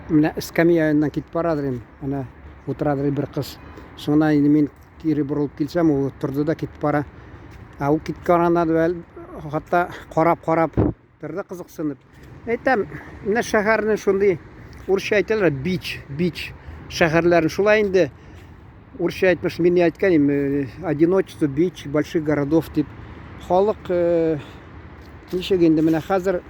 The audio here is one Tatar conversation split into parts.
Менә эскәмия яныннан китеп барадыр инде. Ана утырадыр бер кыз. Шуңа инде мин кире борылып килсәм, ул торды да китеп бара. Ул киткәннән бәл хатта карап торды кызыксынып. Әйтәм, менә шәһәрнең шундый урысча әйтәләр бич шәһәрләрен шулай инде. Урысча әйтмеш, мин әйткән идем, одиночество бич больших городов дип. Халык ничек инде менә хәзер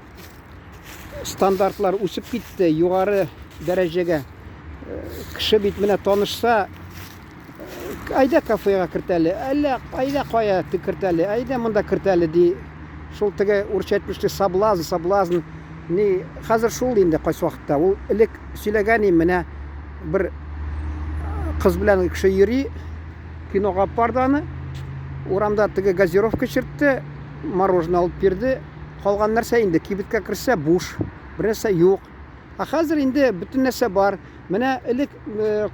стандартлар үсеп китте, югары дәрәҗәгә. Кеше бит менә танышса, айда кафега кертәле, әллә айда кая кертәле, айда монда кертәле ди. Шул теге урысча әйтмешле соблазн. Ни хәзер шул инде кайсы вакытта. Ул элек сөйләгән менә бер кыз белән кеше йөри, кинога барды аны. Урамда теге газировка чиртте, мороженое алып бирде. Калган нәрсә инде кибеткә керсә буш, бернәрсә юк. Хәзер инде бөтен нәрсә бар. Менә элек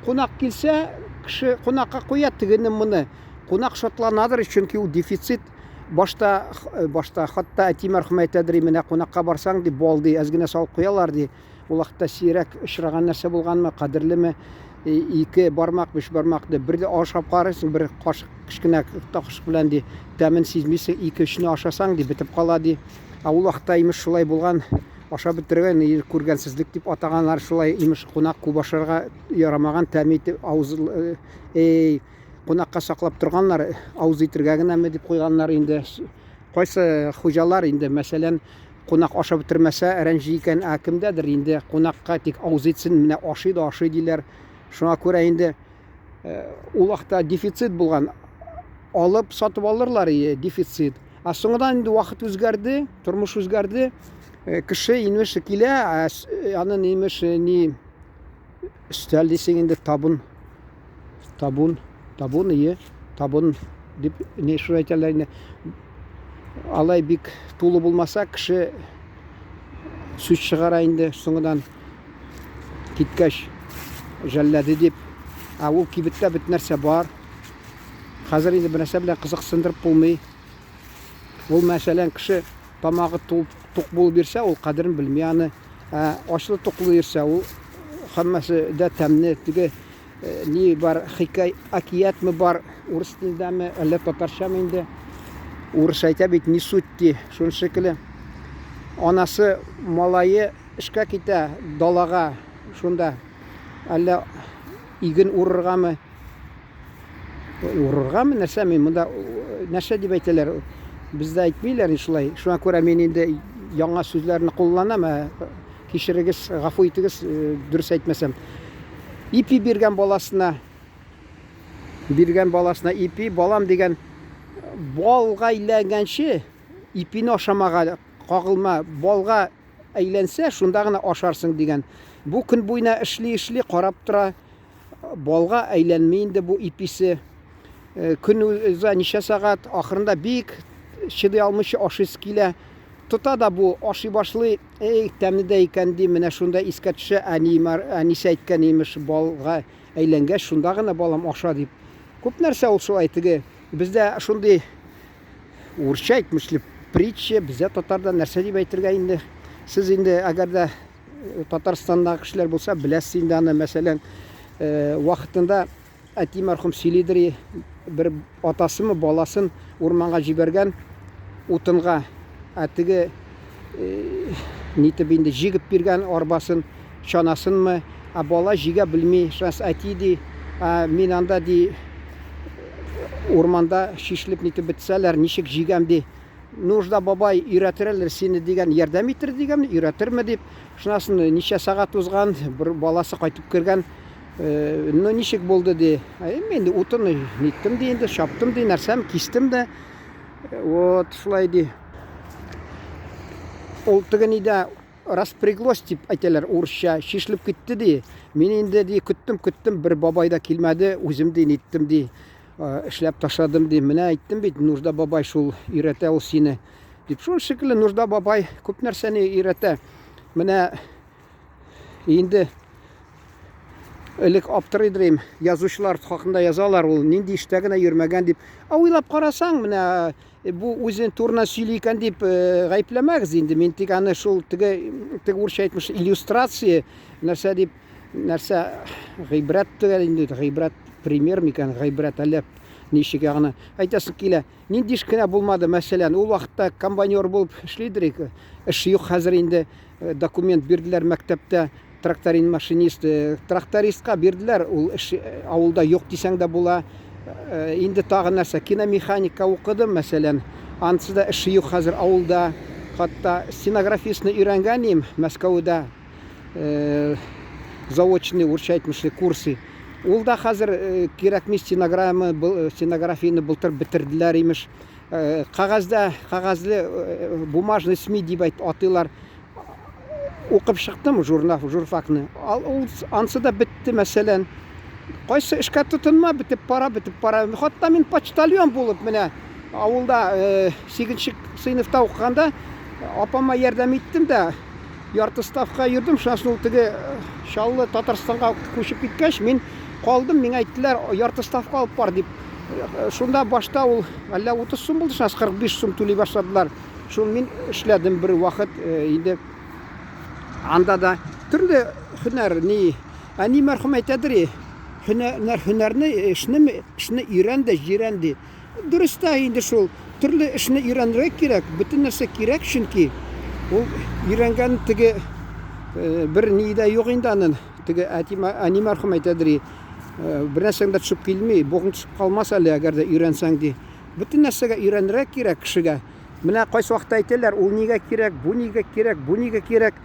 кунак килсә, кеше кунакка куя тегене моны. Кунак шатланадыр, чөнки ул дефицит. Башта хатта әти мәрхүм әйтәдер, менә кунакка барсаң ди, балды әз генә салып куялар ди. Ул вакытта сирәк очраган нәрсә булганмы, кадерлеме? 2 бармак, 5 бармак ди, бер дә ашап карыйсың, бер кашык кичкенә кашык белән ди, тәмен сизмисең, 2-3-не ашасаң ди, бетеп кала ди. Ул вакытта имеш шулай булган, ашап бетергән, күргәнсезлек дип атаганнар, шулай имеш кунак күп ашарга ярамаган, тәм итеп авыз кунакка саклап торганнар, авыз итергә генәме дип куйганнар инде. Кайсы хуҗалар инде, мәсәлән, кунак ашап бетермәсә, рәнҗи икән, кемдәдер инде кунакка тик авыз итсен, менә ашый диләр. Шуңа күрә инде ул вакытта дефицит булган. Алып сатып алырлар, дефицит. Соңдан инде вакыт үзгәрде, тормыш үзгәрде. Кеше имеш килә, аны имеш ни өстәл дисең инде табун дип ни шулай әйтәләр инде. Алай бик тулы булмаса, кеше сүз чыгара инде, соңдан киткәч жәлләде дип. Ул кибеттә бит нәрсә бар. Хәзер инде бер нәрсә белән кызыксындырып булмый. Ул мәсәлән кеше тамагы тук булып бирсә, ул кадерен белми аны. Ачлы туклы йөрсә, ул һәммәсе дә тәмне, теге ни бар, хикаятмы бар, урыс телендәме, әллә татарчамы инде. Урыс әйтә бит, не суть ди, шуның шикелле. Анасы малае эшкә китә далага, шунда әллә иген урыргамы нәрсәме, монда нәрсә дип әйтәләр, бездә әйтмиләр шулай. Шуңа күрә мин инде яңа сүзләрне кулланам, кичерегез, гафу итегез, дөрес әйтмәсәм. Ипи биргән баласына ипи, балам дигән, балга әйләнгәнче ипине ашамага кагылма, балга әйләнсә, шунда гына ашарсың дигән. Бу көн буена эшли, карап тора, балга әйләнми инде бу иписе. Көн үзә ничә сагат, ахырында бик чыдый алмыйча ашыйсы килә. Тота да бу ашый башлый, тәмле дә икән ди, менә шунда искә төшә, әнисе әйткән имеш, балга әйләнгәч, шунда гына балам аша дип. Күп нәрсә ул шулай теге. Бездә шундый урысча әйтмешле притча, бездә татарда нәрсә дип әйтергә инде. Сез инде әгәр дә Татарстандагы кешеләр булса, беләсез инде аны, мәсәлән, вакытында әти мәрхүм сөйлидер, бер атасымы баласын урманга җибәргән утынга, теге нитеп инде җигеп биргән арбасын, чанасынмы, бала җигә белми, шас әти ди, мин анда ди урманда шишлеп нитеп бетсәләр, ничек җигәм ди. Нужда бабай өйрәтерәләр сине дигән, ярдәм итер дигән, өйрәтерме дип. Шунасын ничә сагат узган, бер баласы кайтып кергән, ничек булды ди. Мен ди утыны ниттем ди, инде шаптым ди, нәрсәм кистем дә. Вот шулай ди. Ул тегән иде распряглось дип әйтәләр урысча, шишлеп китте ди. Мин инде ди көттем, бер бабай да килмәде, үзем ди ниттем ди. Эшләп ташладым ди, менә әйттем бит, нужда бабай шул өйрәтә ул сине дип. Шул шикелле нужда бабай күп нәрсәне өйрәтә. Менә инде элек аптырый идем, язучылар хакында язалар, ул нинди эштә генә йөрмәгән дип. Уйлап карасаң, менә бу үзен турына сөйли икән дип гаепләмәгез инде. Мин тик аны шул теге урысча әйтмеш иллюстрация нәрсә дип, нәрсә гыйбрәт түгел инде, гыйбрәт пример микән, гыйбрәт әллә ничек ягына әйтәсең килә. Нинди эш кенә булмады, мәсәлән, ул вакытта комбайнер булып эшлидер, эш юк хәзер инде, документ бирделәр мәктәптә. Тракторин машинист, трактористка бирделәр, ул эш авылда юк дисәң дә була. Инде тагы нәрсә, киномеханика укыдым, мәсәлән, анысы да эш юк хәзер авылда. Хатта стенографистны өйрәнгән Мәскәүдә, заочный урысча әйтмешле курсы. Ул да хәзер кирәкми стенографияны былтыр бетерделәр имеш. Кагазлы бумажный СМИ дип атыйлар. Укып чыктым журфакны. Ансы да бетте, мәсәлән. Кайсы эшкә тотынма, бетеп пара. Хатта мин почтальон булып, менә авылда 8нче сыйныфта укыганда апама ярдәм иттем дә, ярты ставка йөрдем. Шуның теге Чаллы Татарстанга күчеп киткәч, мин калдым, миңа әйттеләр, ярты ставка алып бар дип. Шунда башта ул әллә 30 сум булды, 45 сум түли башладылар. Шул мин эшләдем бер вакыт инде. Анда да төрле һөнәр, ни мәрхүм әйтәдер, һөнәрне, эшне өйрәнде, җирәнде. Дөрес тә инде шул, төрле эшне өйрәнергә кирәк, бөтен нәрсә кирәк, чөнки ул өйрәнгән теге бер дә юк инде аның. Теге әни мәрхүм әйтәдер, бер нәрсәгә төшеп килми, бугың төшеп калмас әле, әгәр дә өйрәнсәң ди. Бөтен нәрсәгә өйрәнергә кирәк кешегә. Менә кайсы вакытта әйтәләр, ул нигә кирәк, бу нигә кирәк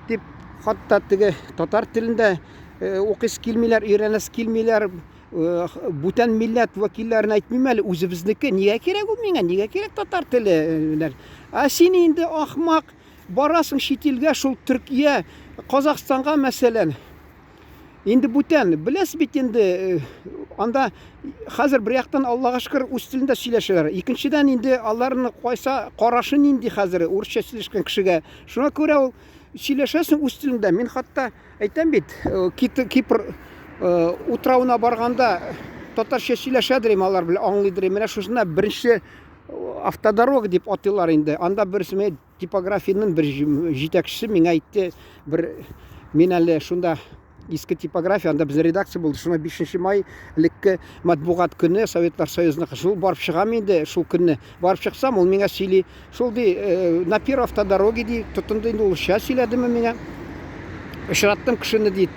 дип, хатта теге татар телендә укыс килмиләр, өйрәнәс килмиләр, бүтән милләт вәкилләрен әйтмим әле, үзебезнеке. Нигә кирәк ул миңа? Нигә кирәк татар теле? Син инде ахмак, барасың чит илгә, шул Төркия, Казакстанга мәсәлән. Инде бүтән, беләс бит инде, анда хәзер бер яктан Аллага шөкер үз телендә сөйләшәләр. Икенчедән инде аларны кайса карашы нинди хәзер урысча сөйләшкән кешегә. Шуңа күрә ул сөйләшәсең үз телендә. Мин хатта әйтәм бит, Кипр утравына барганда татарча сөйләшәдер, алар белән аңлыйдыр. Менә шушында беренче автодорога дип атыйлар инде. Анда берсеме типографияның бер җитәкчесе миңа әйтте, мин әле шунда иске типография, анда безнең редакция булды. Шуңа 5 май элекке матбугат көне, Советлар Союзына шул барып чыгам инде, шул көнне барып чыксам, ул миңа сөйли. Шул ди, на первой автодороге ди, тотынды инде ул ша сөйләдеме миңа. Очраттым кешене ди.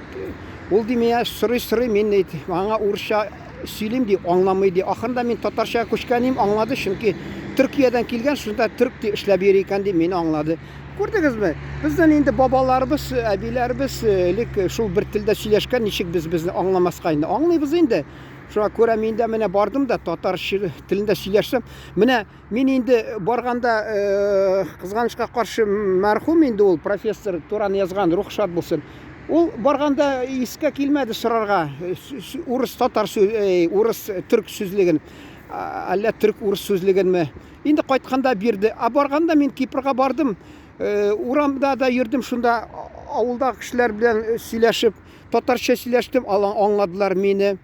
Ул ди миңа сырый, мин аңа урысча сөйлим ди, аңламый ди. Ахырында мин татарча күчкәнем аңлады, чөнки Төркиядән килгән, шунда төрк ди эшләп йөри икән ди, мин аңлады. Күрдегезме? Безнең инде бабаларыбыз, әбиләрбез элек шул бер телдә сөйләшкән, ничек безне аңламаска инде. Аңлыйбыз инде. Шуңа күрә мин дә менә бардым да татар телендә сөйләшсәм, менә мин инде барганда кызганычка каршы мәрхүм инде ул профессор Туран язган, рухшат булсын. Ул барганда искә килмәде сорарга, урыс татар урыс төрк сүзлеген, әллә төрк урыс сүзлегенме. Инде кайтканда бирде. Барганда мин Кипрга бардым. Урамда да йөрдем, шунда авылда кешеләр белән сөйләшеп, татарча сөйләштем, аңладылар мине.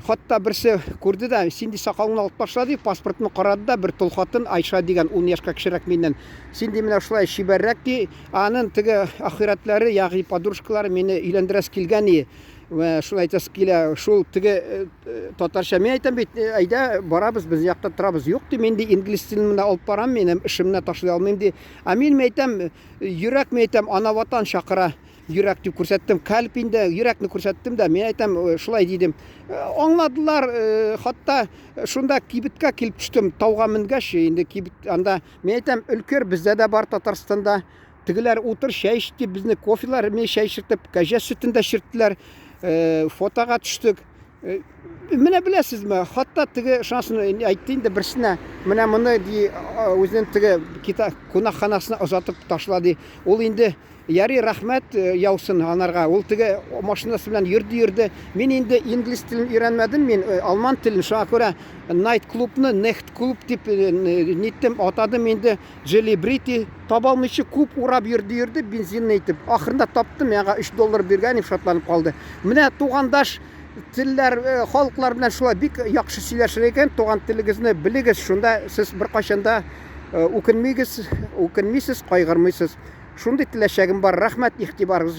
Хатта берсе күрде дә, син ди сакалыңны алып ташлады, паспортны карады да, бер тол хатын Айша дигән 10 яшькә кечерәк миннән. Син ди менә шулай шибәррәк ди, аның теге ахиратлары, ягъни подружкалары мине өйләндерәс килгән иде. Ва шулай әйтәс килә, шул теге татарча мин әйтәм бит, әйдә барабыз, без якта торабыз. Юк ди, мен ди инглиз телен алып барам, минем эшемне ташлый алмыйм ди. Мин әйтәм, йөрәк әйтәм, ана ватан чакыра. Йөрәк дип күрсәттем, калп инде, йөрәкне күрсәттем дә, мин әйтәм, шулай дидем. Аңладылар, хатта шунда кибеткә килеп төштем, тауга менгәч, инде кибет анда, мин әйтәм, өлкөр бездә дә бар Татарстанда. Тегеләр утыр, чәй эчте, безне кофелар, мен чәй эчертеп, кәҗә сөтен дә чирттеләр. Фотога төштек. Менә беләсезме, хатта теге шанысын әйтте инде берсенә, менә моны ди үзенең теге кунакханасына озатып ташлады. Ул инде ярый рәхмәт яусын анарга. Ул теге машинасы белән йөрде. Мин инде инглиз телен өйрәнмәдем, мин алман телен. Шуңа күрә найт клубны нехт клуб дип ниттем, атадым инде. Желебрити таба алмыйча күп урап йөрде, бензинны итеп. Ахырында таптым, миңа $3 биргән, шатланып калды. Менә тугандаш телләр, халыклар белән шулай бик яхшы сөйләшер икән. Туган телегезне белегез, шунда сез беркайчанда үкенмисез, кайгырмыйсыз. Шундый теләчәгем бар. Рәхмәт игътибарыгыз